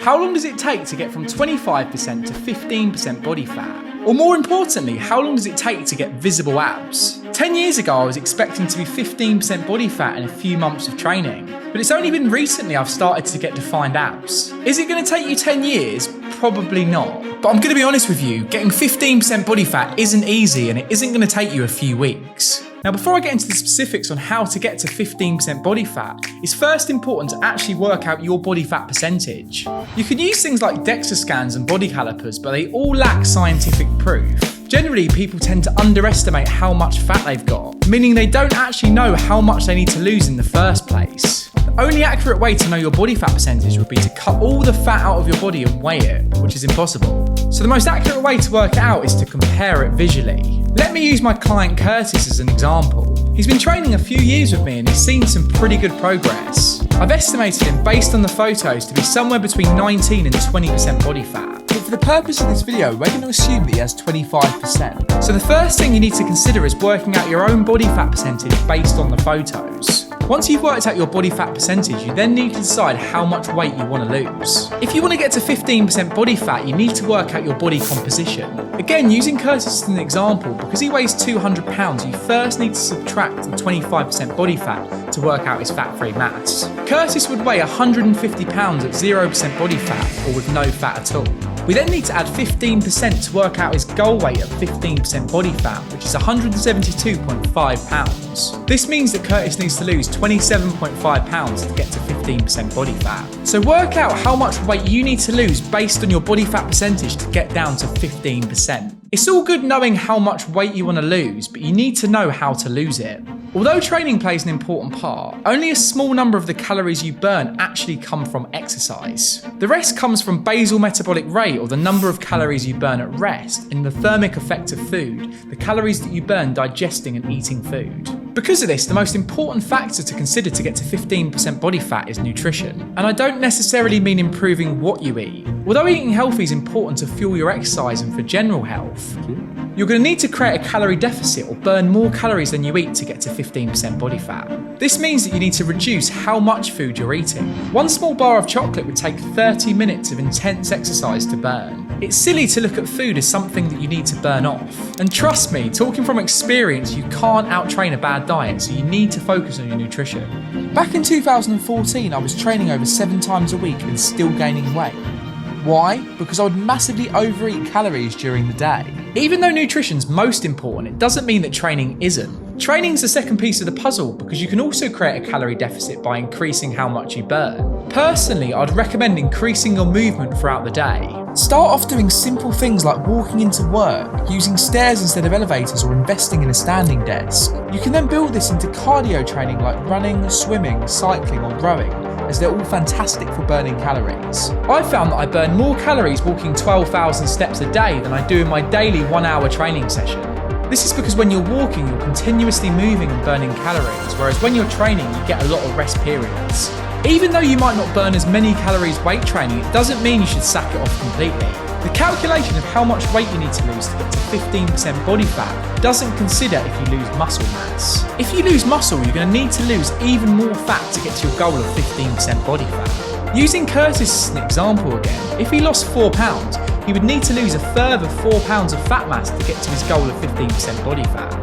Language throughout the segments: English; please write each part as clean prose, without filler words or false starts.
How long does it take to get from 25% to 15% body fat? Or more importantly, how long does it take to get visible abs? 10 years ago, I was expecting to be 15% body fat in a few months of training, but it's only been recently I've started to get defined abs. Is it going to take you 10 years? Probably not. But I'm going to be honest with you, getting 15% body fat isn't easy and it isn't going to take you a few weeks. Now, before I get into the specifics on how to get to 15% body fat, it's first important to actually work out your body fat percentage. You can use things like DEXA scans and body calipers, but they all lack scientific proof. Generally, people tend to underestimate how much fat they've got, meaning they don't actually know how much they need to lose in the first place. The only accurate way to know your body fat percentage would be to cut all the fat out of your body and weigh it, which is impossible. So the most accurate way to work it out is to compare it visually. Let me use my client Curtis as an example. He's been training a few years with me and he's seen some pretty good progress. I've estimated him based on the photos to be somewhere between 19 and 20% body fat. But for the purpose of this video, we're going to assume that he has 25%. So the first thing you need to consider is working out your own body fat percentage based on the photos. Once you've worked out your body fat percentage, you then need to decide how much weight you want to lose. If you want to get to 15% body fat, you need to work out your body composition. Again, using Curtis as an example, because he weighs 200 pounds, you first need to subtract the 25% body fat to work out his fat-free mass. Curtis would weigh 150 pounds at 0% body fat or with no fat at all. We then need to add 15% to work out his goal weight of 15% body fat, which is 172.5 pounds. This means that Curtis needs to lose 27.5 pounds to get to 15% body fat. So work out how much weight you need to lose based on your body fat percentage to get down to 15%. It's all good knowing how much weight you want to lose, but you need to know how to lose it. Although training plays an important part, only a small number of the calories you burn actually come from exercise. The rest comes from basal metabolic rate, or the number of calories you burn at rest, and the thermic effect of food, the calories that you burn digesting and eating food. Because of this, the most important factor to consider to get to 15% body fat is nutrition. And I don't necessarily mean improving what you eat. Although eating healthy is important to fuel your exercise and for general health, you're going to need to create a calorie deficit or burn more calories than you eat to get to 15% body fat. This means that you need to reduce how much food you're eating. One small bar of chocolate would take 30 minutes of intense exercise to burn. It's silly to look at food as something that you need to burn off. And trust me, talking from experience, you can't out-train a bad diet, so you need to focus on your nutrition. Back in 2014, I was training over 7 times a week and still gaining weight. Why? Because I would massively overeat calories during the day. Even though nutrition's most important, it doesn't mean that training isn't. Training's the second piece of the puzzle because you can also create a calorie deficit by increasing how much you burn. Personally, I'd recommend increasing your movement throughout the day. Start off doing simple things like walking into work, using stairs instead of elevators, or investing in a standing desk. You can then build this into cardio training like running, swimming, cycling, or rowing, as they're all fantastic for burning calories. I found that I burn more calories walking 12,000 steps a day than I do in my daily 1-hour training session. This is because when you're walking, you're continuously moving and burning calories, whereas when you're training, you get a lot of rest periods. Even though you might not burn as many calories weight training, it doesn't mean you should sack it off completely. The calculation of how much weight you need to lose to get to 15% body fat doesn't consider if you lose muscle mass. If you lose muscle, you're going to need to lose even more fat to get to your goal of 15% body fat. Using Curtis as an example again, if he lost 4 pounds, he would need to lose a further 4 pounds of fat mass to get to his goal of 15% body fat.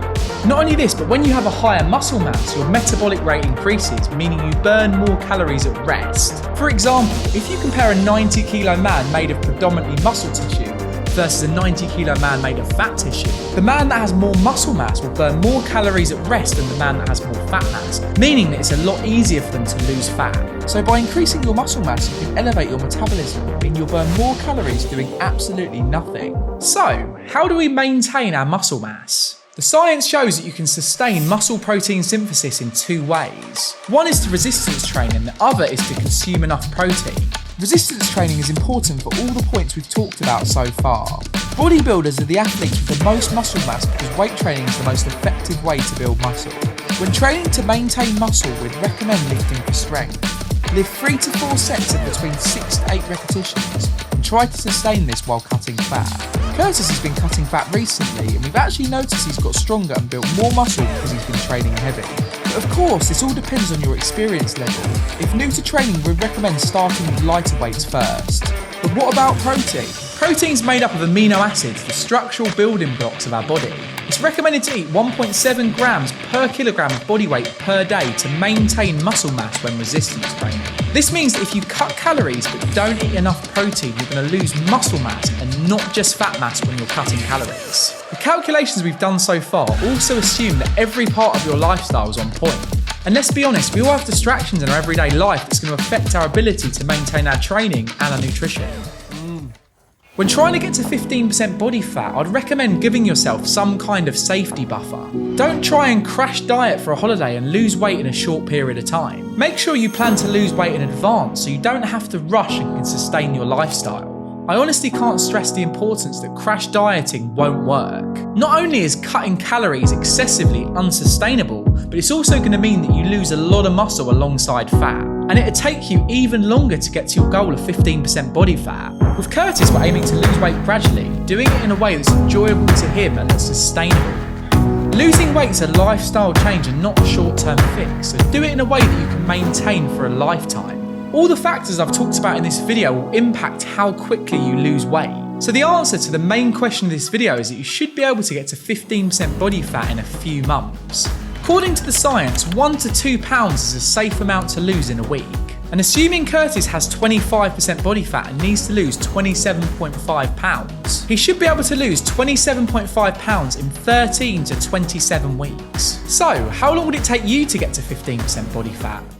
Not only this, but when you have a higher muscle mass, your metabolic rate increases, meaning you burn more calories at rest. For example, if you compare a 90-kilo man made of predominantly muscle tissue versus a 90-kilo man made of fat tissue, the man that has more muscle mass will burn more calories at rest than the man that has more fat mass, meaning that it's a lot easier for them to lose fat. So by increasing your muscle mass, you can elevate your metabolism, meaning you'll burn more calories doing absolutely nothing. So, how do we maintain our muscle mass? The science shows that you can sustain muscle protein synthesis in 2 ways. One is to resistance training, and the other is to consume enough protein. Resistance training is important for all the points we've talked about so far. Bodybuilders are the athletes with the most muscle mass because weight training is the most effective way to build muscle. When training to maintain muscle, we'd recommend lifting for strength. Lift 3 to 4 sets of between 6 to 8 repetitions and try to sustain this while cutting fat. Curtis has been cutting fat recently and we've actually noticed he's got stronger and built more muscle because he's been training heavy. But Of course, this all depends on your experience level. If new to training, we recommend starting with lighter weights first. But what about protein? Protein's made up of amino acids, the structural building blocks of our body. It's recommended to eat 1.7 grams per kilogram of body weight per day to maintain muscle mass when resistance training. This means that if you cut calories but don't eat enough protein, you're going to lose muscle mass and not just fat mass when you're cutting calories. The calculations we've done so far also assume that every part of your lifestyle is on point. And let's be honest, we all have distractions in our everyday life that's going to affect our ability to maintain our training and our nutrition. When trying to get to 15% body fat, I'd recommend giving yourself some kind of safety buffer. Don't try and crash diet for a holiday and lose weight in a short period of time. Make sure you plan to lose weight in advance so you don't have to rush and can sustain your lifestyle. I honestly can't stress the importance that crash dieting won't work. Not only is cutting calories excessively unsustainable, but it's also going to mean that you lose a lot of muscle alongside fat. And it'll take you even longer to get to your goal of 15% body fat. With Curtis, we're aiming to lose weight gradually, doing it in a way that's enjoyable to him and that's sustainable. Losing weight's a lifestyle change and not a short-term fix, so do it in a way that you can maintain for a lifetime. All the factors I've talked about in this video will impact how quickly you lose weight. So the answer to the main question of this video is that you should be able to get to 15% body fat in a few months. According to the science, 1 to 2 pounds is a safe amount to lose in a week. And assuming Curtis has 25% body fat and needs to lose 27.5 pounds, he should be able to lose 27.5 pounds in 13 to 27 weeks. So, how long would it take you to get to 15% body fat?